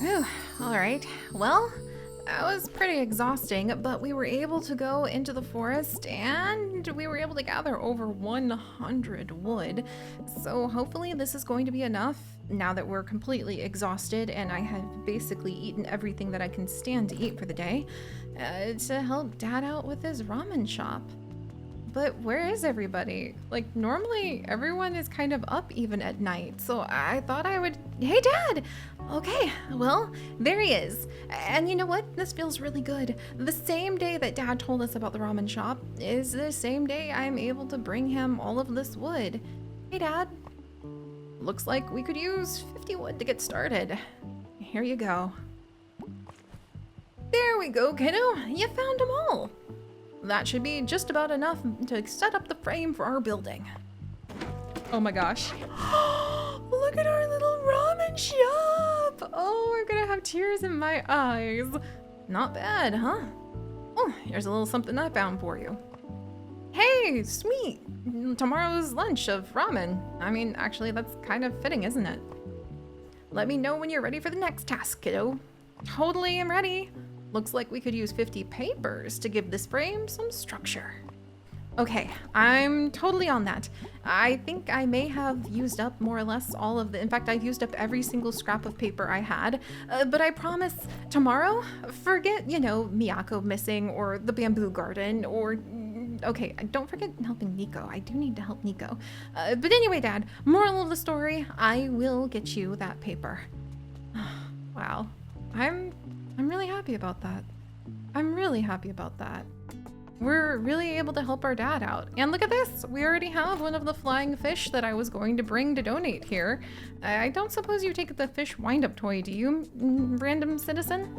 Whew, all right. Well, that was pretty exhausting, but we were able to go into the forest and we were able to gather over 100 wood. So hopefully this is going to be enough now that we're completely exhausted and I have basically eaten everything that I can stand to eat for the day to help Dad out with his ramen shop. But where is everybody? Like, normally everyone is kind of up even at night, so I thought I would... Hey, Dad! Okay, well, there he is. And you know what? This feels really good. The same day that Dad told us about the ramen shop is the same day I'm able to bring him all of this wood. Hey, Dad. Looks like we could use 50 wood to get started. Here you go. There we go, kiddo. You found them all. That should be just about enough to set up the frame for our building. Oh my gosh. Look at our little ramen shop. Oh, we're gonna have tears in my eyes. Not bad, huh? Oh, here's a little something I found for you. Hey, sweet. Tomorrow's lunch of ramen. I mean, actually, that's kind of fitting, isn't it? Let me know when you're ready for the next task, kiddo. Totally am ready. Looks like we could use 50 papers to give this frame some structure. Okay, I'm totally on that. I think I may have used up more or less all of the... In fact, I've used up every single scrap of paper I had. But I promise tomorrow, forget, you know, Miyako missing or the bamboo garden or... Okay, don't forget helping Nico. I do need to help Nico. But anyway, Dad, moral of the story, I will get you that paper. Wow. I'm really happy about that. I'm really happy about that. We're really able to help our dad out. And look at this, we already have one of the flying fish that I was going to bring to donate here. I don't suppose you take the fish wind-up toy, do you, random citizen?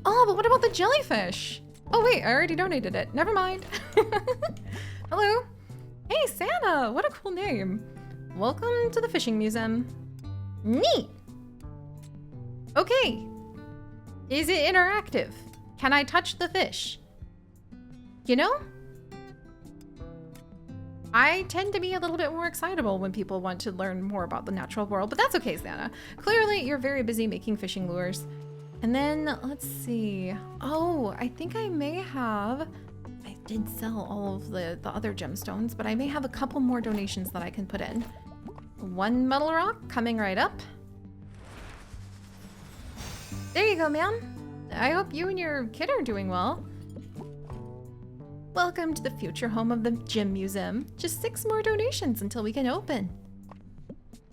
Oh, but what about the jellyfish? Oh wait, I already donated it. Never mind. Hello. Hey, Santa, what a cool name. Welcome to the fishing museum. Neat. Okay, is it interactive? Can I touch the fish? You know, I tend to be a little bit more excitable when people want to learn more about the natural world, but that's okay, Santa. Clearly, you're very busy making fishing lures. And then, let's see. Oh, I think I may have... I did sell all of the other gemstones, but I may have a couple more donations that I can put in. One metal rock coming right up. There you go, ma'am. I hope you and your kid are doing well. Welcome to the future home of the Gym Museum. Just 6 more donations until we can open.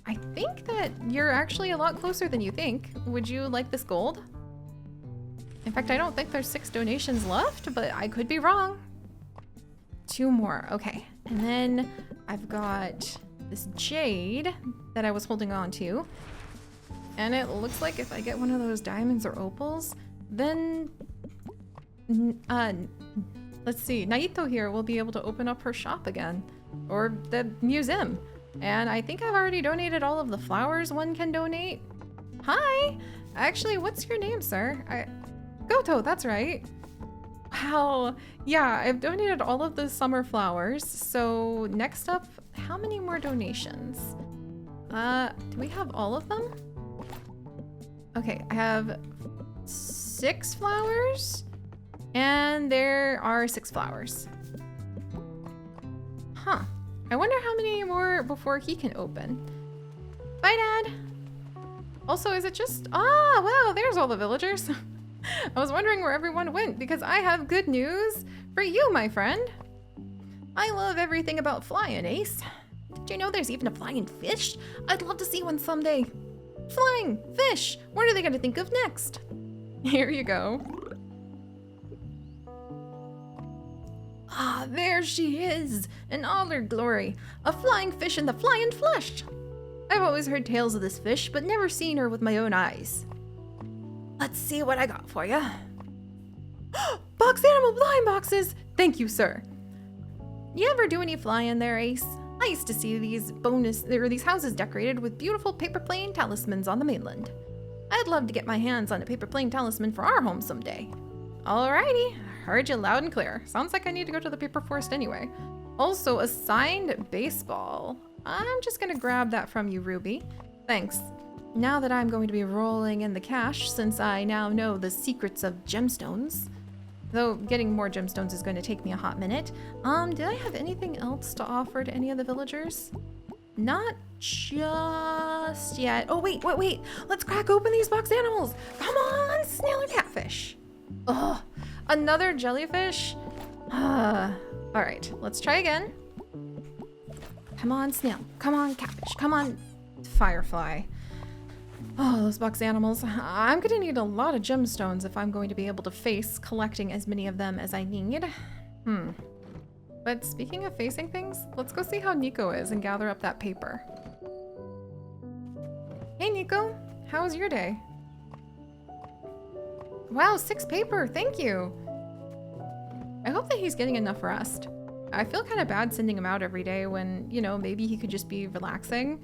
I think that you're actually a lot closer than you think. Would you like this gold? In fact, I don't think there's 6 donations left, but I could be wrong. 2 more, okay. And then I've got this jade that I was holding on to. And it looks like if I get one of those diamonds or opals, then, let's see, Naito here will be able to open up her shop again, or the museum. And I think I've already donated all of the flowers one can donate. Hi, actually, what's your name, sir? Goto, that's right. Wow, yeah, I've donated all of the summer flowers. So next up, how many more donations? Do we have all of them? Okay, I have 6 flowers, and there are 6 flowers. Huh. I wonder how many more before he can open. Bye, Dad. Also, is it just... Ah, wow, there's all the villagers. I was wondering where everyone went because I have good news for you, my friend. I love everything about flying, Ace. Did you know there's even a flying fish? I'd love to see one someday. Flying fish! What are they gonna think of next? Here you go. Ah, there she is, in all her glory. A flying fish in the flying flesh. I've always heard tales of this fish, but never seen her with my own eyes. Let's see what I got for you. Box animal blind boxes! Thank you, sir. You ever do any flying there, Ace? I used to see these houses decorated with beautiful paper plane talismans on the mainland. I'd love to get my hands on a paper plane talisman for our home someday. Alrighty, heard you loud and clear. Sounds like I need to go to the paper forest anyway. Also, a signed baseball. I'm just gonna grab that from you, Ruby. Thanks. now that I'm going to be rolling in the cash, since I now know the secrets of gemstones, though getting more gemstones is going to take me a hot minute, did I have anything else to offer to any of the villagers? Not just yet. Oh, wait. Let's crack open these box animals. Come on, snail or catfish. Oh, another jellyfish? All right, let's try again. Come on, snail. Come on, catfish. Come on, firefly. Oh, those box animals. I'm gonna need a lot of gemstones if I'm going to be able to face collecting as many of them as I need. But speaking of facing things, let's go see how Nico is and gather up that paper. Hey Nico, how was your day? Wow, 6 paper, thank you. I hope that he's getting enough rest. I feel kind of bad sending him out every day when, you know, maybe he could just be relaxing.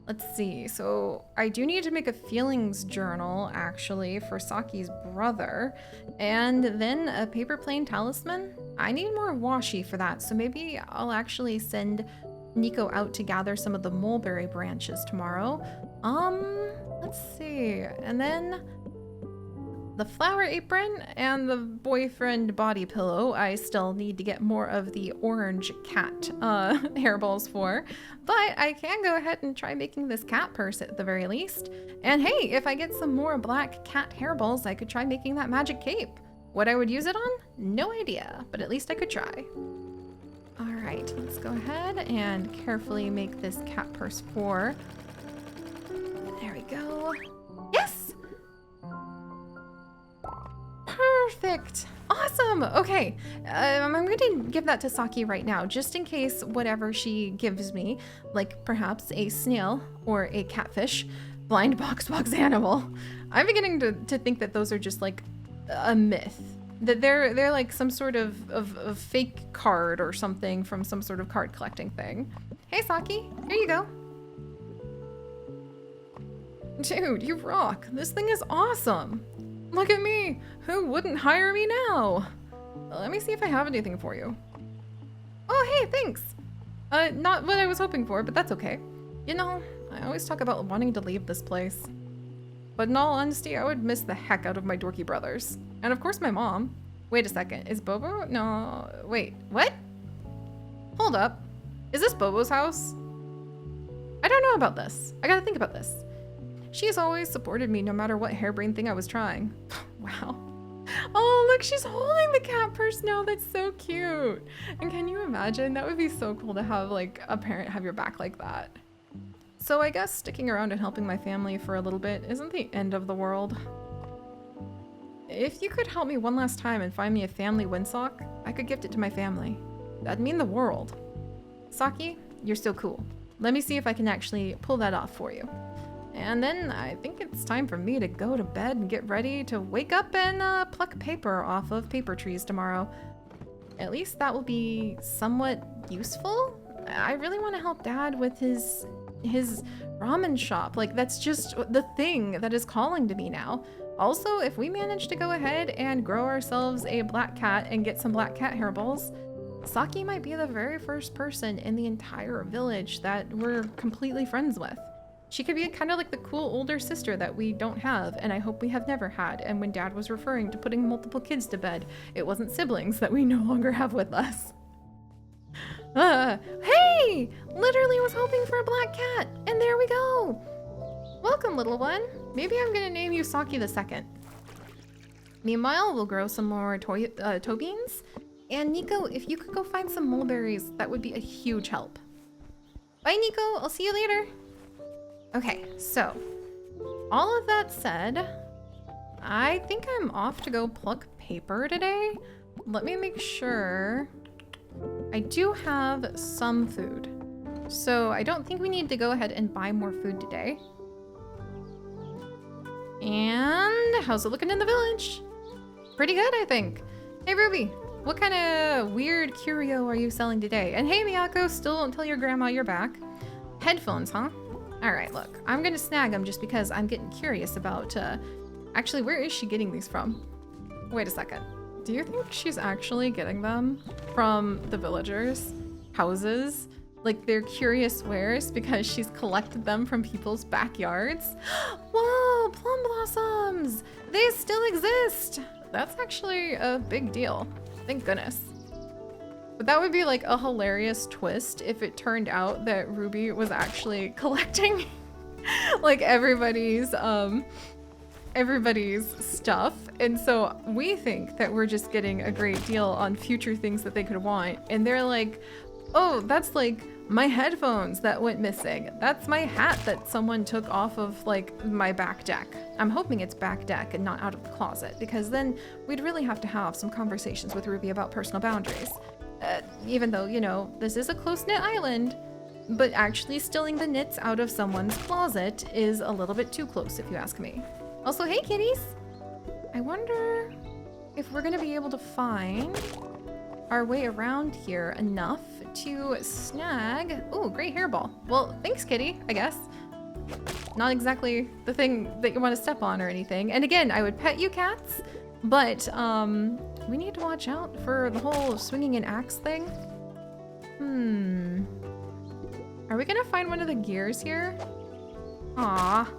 Let's see, so I do need to make a feelings journal, actually, for Saki's brother, and then a paper plane talisman. I need more washi for that, so maybe I'll actually send Nico out to gather some of the mulberry branches tomorrow. Let's see, and then the flower apron and the boyfriend body pillow I still need to get more of the orange cat hairballs for, but I can go ahead and try making this cat purse at the very least. And hey, if I get some more black cat hairballs, I could try making that magic cape. What I would use it on? No idea, but at least I could try. All right, let's go ahead and carefully make this cat purse for. There we go. Yes! Perfect. Awesome. Okay. I'm going to give that to Saki right now, just in case whatever she gives me, like perhaps a snail or a catfish, blind box animal. I'm beginning to think that those are just like a myth. That they're like some sort of fake card or something from some sort of card collecting thing. Hey Saki, here you go. Dude, you rock. This thing is awesome. Look at me! Who wouldn't hire me now? Let me see if I have anything for you. Oh, hey, thanks! Not what I was hoping for, but that's okay. You know, I always talk about wanting to leave this place. But in all honesty, I would miss the heck out of my dorky brothers. And of course my mom. Wait a second, is Bobo? No, wait, what? Hold up. Is this Bobo's house? I don't know about this. I gotta think about this. She's always supported me no matter what harebrained thing I was trying. Wow. Oh, look, she's holding the cat purse now. That's so cute. And can you imagine? That would be so cool to have like a parent have your back like that. So I guess sticking around and helping my family for a little bit isn't the end of the world. If you could help me one last time and find me a family windsock, I could gift it to my family. That'd mean the world. Saki, you're so cool. Let me see if I can actually pull that off for you. And then I think it's time for me to go to bed and get ready to wake up and pluck paper off of paper trees tomorrow. At least that will be somewhat useful. I really want to help Dad with his ramen shop. Like, that's just the thing that is calling to me now. Also, if we manage to go ahead and grow ourselves a black cat and get some black cat hairballs, Saki might be the very first person in the entire village that we're completely friends with. She could be kind of like the cool older sister that we don't have, and I hope we have never had. And when Dad was referring to putting multiple kids to bed, it wasn't siblings that we no longer have with us. Hey! Literally was hoping for a black cat, and there we go! Welcome, little one. Maybe I'm gonna name you Saki the Second. Meanwhile, we'll grow some more toe beans. And Nico, if you could go find some mulberries, that would be a huge help. Bye, Nico. I'll see you later. Okay, so all of that said, I think I'm off to go pluck paper today. Let me make sure. I do have some food, so I don't think we need to go ahead and buy more food today. And how's it looking in the village? Pretty good, I think. Hey, Ruby, what kind of weird curio are you selling today? And hey, Miyako, still don't tell your grandma you're back. Headphones, huh? All right, look, I'm gonna snag them just because I'm getting curious about, actually, where is she getting these from? Wait a second. Do you think she's actually getting them from the villagers' houses? like their curious wares because she's collected them from people's backyards. Whoa, plum blossoms! They still exist! That's actually a big deal. Thank goodness. But that would be like a hilarious twist if it turned out that Ruby was actually collecting like everybody's stuff. And so we think that we're just getting a great deal on future things that they could want. And they're like, oh, that's like my headphones that went missing. That's my hat that someone took off of like my back deck. I'm hoping it's back deck and not out of the closet, because then we'd really have to have some conversations with Ruby about personal boundaries. Even though, you know, this is a close-knit island, but actually stealing the knits out of someone's closet is a little bit too close, if you ask me. Also, hey kitties! I wonder if we're gonna be able to find our way around here enough to snag... Ooh, great hairball. Well, thanks, kitty, I guess. Not exactly the thing that you want to step on or anything. And again, I would pet you cats, but we need to watch out for the whole swinging an axe thing. Are we gonna find one of the gears here? Aw.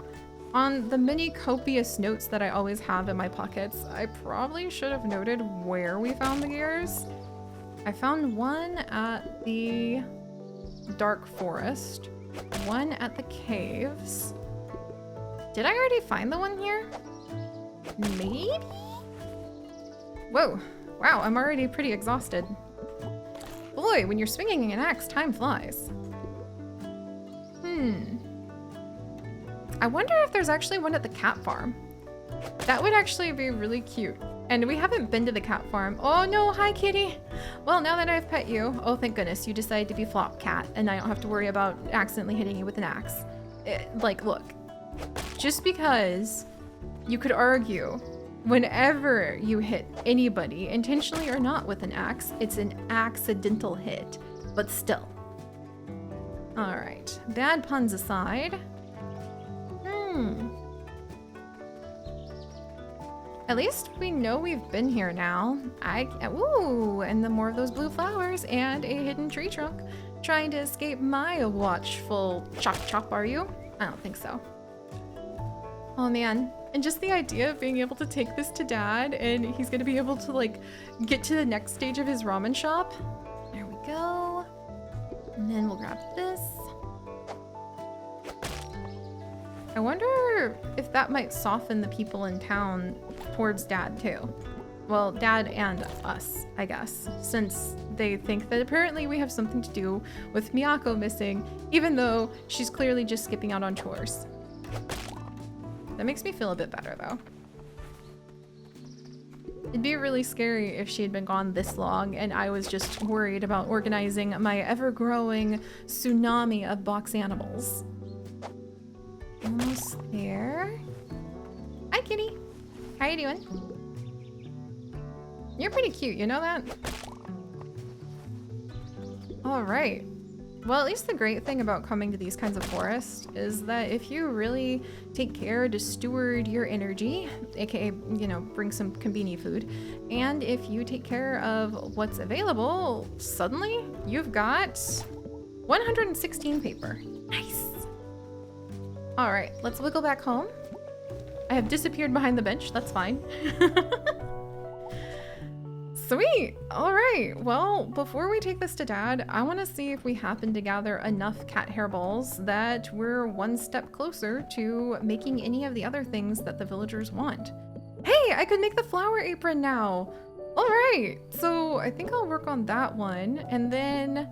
On the many copious notes that I always have in my pockets, I probably should have noted where we found the gears. I found one at the dark forest, one at the caves. Did I already find the one here? Maybe? Whoa, wow, I'm already pretty exhausted. Boy, when you're swinging an axe, time flies. I wonder if there's actually one at the cat farm. That would actually be really cute. And we haven't been to the cat farm. Oh no, hi kitty. Well, now that I've pet you, oh thank goodness, you decided to be flop cat and I don't have to worry about accidentally hitting you with an axe. Like, look, just because you could argue whenever you hit anybody, intentionally or not, with an axe, it's an accidental hit, but still. All right, bad puns aside. At least we know we've been here now. Ooh, and the more of those blue flowers and a hidden tree trunk. Trying to escape my watchful chop, are you? I don't think so. Oh man, and just the idea of being able to take this to Dad and he's gonna be able to like get to the next stage of his ramen shop. There we go. And then we'll grab this. I wonder if that might soften the people in town towards Dad too. Well, Dad and us, I guess, since they think that apparently we have something to do with Miyako missing, even though she's clearly just skipping out on chores. That makes me feel a bit better though. It'd be really scary if she had been gone this long and I was just worried about organizing my ever-growing tsunami of box animals. Almost there. Hi, kitty. How you doing? You're pretty cute, you know that? All right. Well, at least the great thing about coming to these kinds of forests is that if you really take care to steward your energy, aka, you know, bring some convenient food, and if you take care of what's available, suddenly you've got 116 paper. Nice. All right, let's wiggle back home. I have disappeared behind the bench, that's fine. Sweet, all right. Well, before we take this to Dad, I wanna see if we happen to gather enough cat hairballs that we're one step closer to making any of the other things that the villagers want. Hey, I could make the flower apron now. All right, so I think I'll work on that one. And then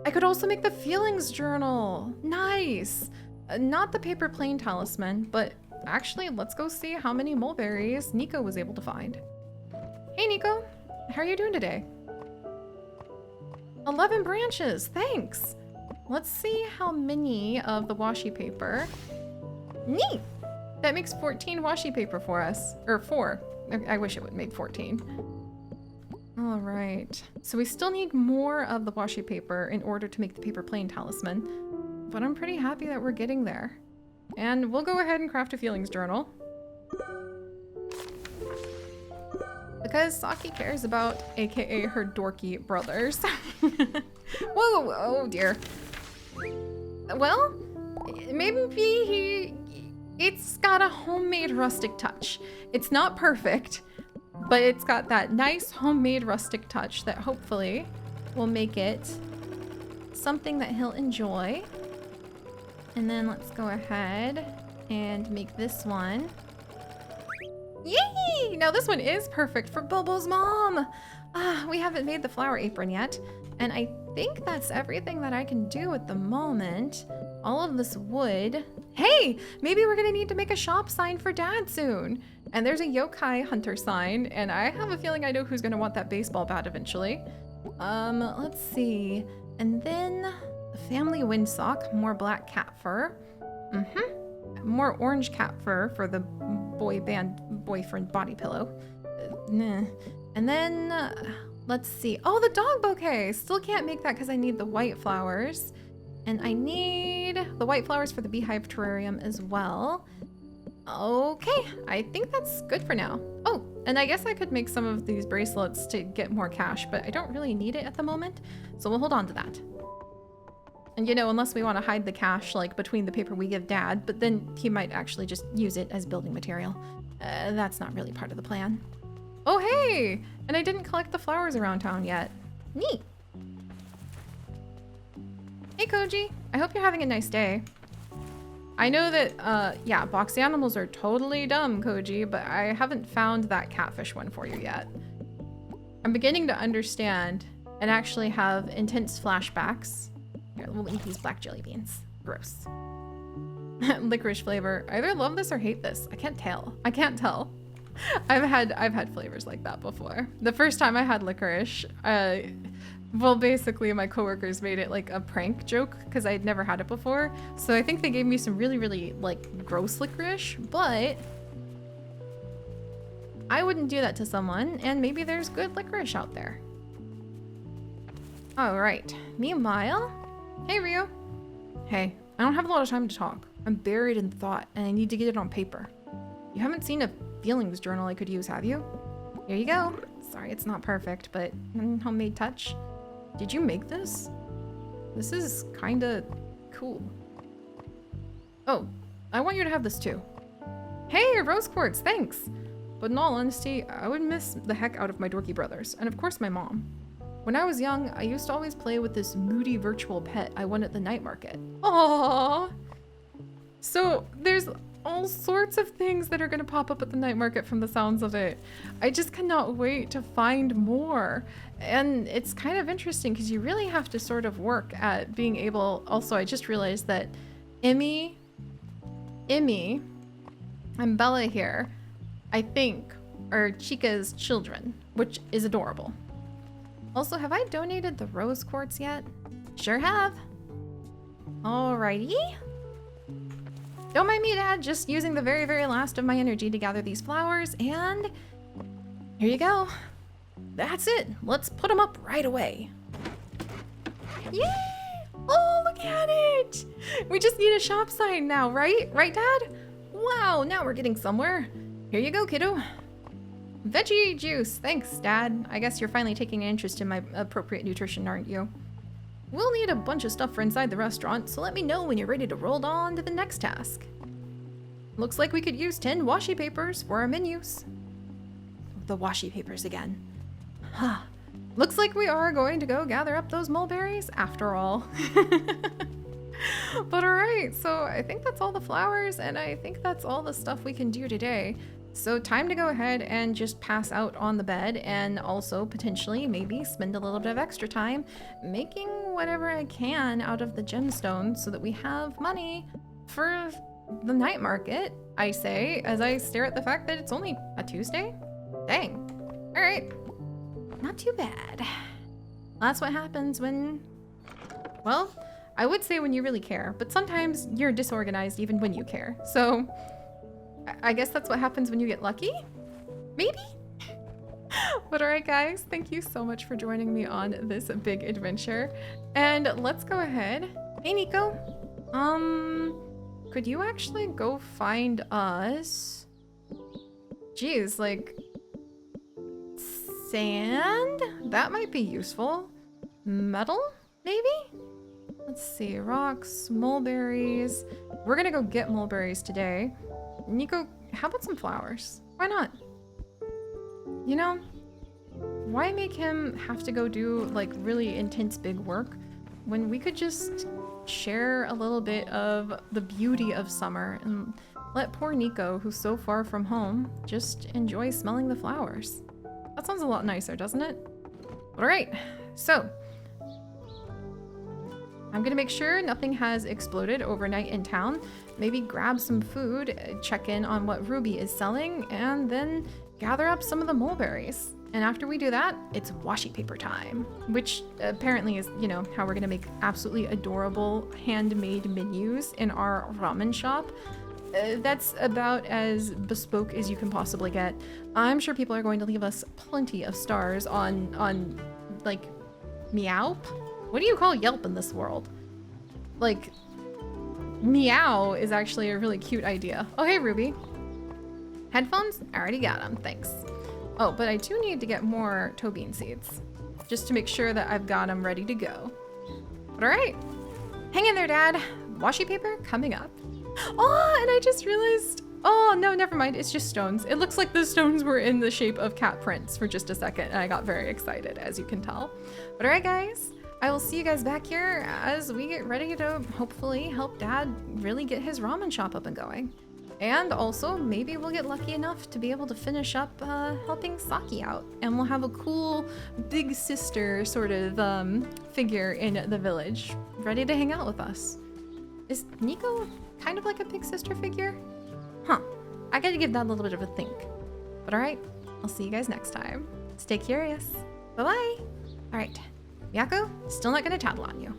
I could also make the feelings journal. Nice. Not the paper plane talisman, but actually let's go see how many mulberries Nico was able to find. Hey Nico, how are you doing today? 11 branches, thanks. Let's see how many of the washi paper. Neat, that makes 14 washi paper for us, or 4. I wish it would make 14. All right, so we still need more of the washi paper in order to make the paper plane talisman. But I'm pretty happy that we're getting there. And we'll go ahead and craft a feelings journal. The because Saki cares about aka her dorky brothers. Whoa, oh dear. Well, maybe it's got a homemade rustic touch. It's not perfect, but it's got that nice homemade rustic touch that hopefully will make it something that he'll enjoy. And then let's go ahead and make this one. Yay! Now this one is perfect for Bobo's mom. We haven't made the flower apron yet. And I think that's everything that I can do at the moment. All of this wood. Hey, maybe we're gonna need to make a shop sign for Dad soon. And there's a yokai hunter sign, and I have a feeling I know who's gonna want that baseball bat eventually. Let's see. And then the family windsock, more black cat fur. More orange cat fur for the boy band boyfriend body pillow. And then let's see. Oh, the dog bouquet. Still can't make that because I need the white flowers. And I need the white flowers for the beehive terrarium as well. Okay, I think that's good for now. Oh, and I guess I could make some of these bracelets to get more cash, but I don't really need it at the moment. So we'll hold on to that. And you know, unless we want to hide the cash like between the paper we give Dad, but then he might actually just use it as building material. That's not really part of the plan. Oh, hey! And I didn't collect the flowers around town yet. Neat. Hey, Koji. I hope you're having a nice day. I know that, yeah, box animals are totally dumb, Koji, but I haven't found that catfish one for you yet. I'm beginning to understand and actually have intense flashbacks. Here, we'll eat these black jelly beans. Gross. Licorice flavor. I either love this or hate this. I can't tell. I can't tell. I've had flavors like that before. The first time I had licorice, well, basically my coworkers made it like a prank joke because I'd never had it before. So I think they gave me some really, really like gross licorice, but I wouldn't do that to someone, and maybe there's good licorice out there. All right. Meanwhile, hey, Rio. Hey, I don't have a lot of time to talk. I'm buried in thought and I need to get it on paper. You haven't seen a feelings journal I could use, have you? Here you go. Sorry, it's not perfect, but homemade touch. Did you make this? This is kinda cool. Oh, I want you to have this too. Hey, rose quartz, thanks. But in all honesty, I would miss the heck out of my dorky brothers, and of course my mom. When I was young, I used to always play with this moody virtual pet I won at the night market. Aww. So there's all sorts of things that are gonna pop up at the night market from the sounds of it. I just cannot wait to find more. And it's kind of interesting because you really have to sort of work at being able. Also, I just realized that Emmy, and Bella here, I think, are Chica's children, which is adorable. Also, have I donated the rose quartz yet? Sure have. Alrighty. Don't mind me, Dad, just using the very, very last of my energy to gather these flowers, and here you go. That's it. Let's put them up right away. Yay! Oh, look at it! We just need a shop sign now, right? Right, Dad? Wow, now we're getting somewhere. Here you go, kiddo. Veggie juice. Thanks, Dad. I guess you're finally taking an interest in my appropriate nutrition, aren't you? We'll need a bunch of stuff for inside the restaurant, so let me know when you're ready to roll on to the next task. Looks like we could use 10 washi papers for our menus. The washi papers again. Huh. Looks like we are going to go gather up those mulberries after all. But alright, so I think that's all the flowers, and I think that's all the stuff we can do today. So time to go ahead and just pass out on the bed, and also potentially maybe spend a little bit of extra time making whatever I can out of the gemstones so that we have money for the night market, I say, as I stare at the fact that it's only a Tuesday. Dang. All right. Not too bad. That's what happens when, well, I would say when you really care, but sometimes you're disorganized even when you care. So I guess that's what happens when you get lucky? Maybe? But alright guys, thank you so much for joining me on this big adventure. And let's go ahead. Hey Nico. Could you actually go find us? Geez, like Sand? That might be useful. Metal? Maybe? Let's see. Rocks, mulberries. We're gonna go get mulberries today. Nico, how about some flowers? Why not? You know, why make him have to go do like really intense big work when we could just share a little bit of the beauty of summer and let poor Nico, who's so far from home, just enjoy smelling the flowers. That sounds a lot nicer, doesn't it? All right, so I'm gonna make sure nothing has exploded overnight in town. Maybe grab some food, check in on what Ruby is selling, and then gather up some of the mulberries. And after we do that, it's washi paper time, which apparently is, you know, how we're gonna make absolutely adorable handmade menus in our ramen shop. That's about as bespoke as you can possibly get. I'm sure people are going to leave us plenty of stars on like Meow. What do you call Yelp in this world? Like, Meow is actually a really cute idea. Oh, hey, Ruby. Headphones? I already got them, thanks. Oh, but I do need to get more toe bean seeds, just to make sure that I've got them ready to go. But all right, hang in there, Dad. Washi paper coming up. Oh, and I just realized, oh no, never mind, it's just stones. It looks like the stones were in the shape of cat prints for just a second, and I got very excited, as you can tell. But all right, guys, I will see you guys back here as we get ready to hopefully help Dad really get his ramen shop up and going. And also, maybe we'll get lucky enough to be able to finish up helping Saki out. And we'll have a cool big sister sort of figure in the village, ready to hang out with us. Is Nico kind of like a big sister figure? Huh, I gotta give that a little bit of a think. But all right, I'll see you guys next time. Stay curious. Bye-bye. All right, Miyako, still not gonna tattle on you.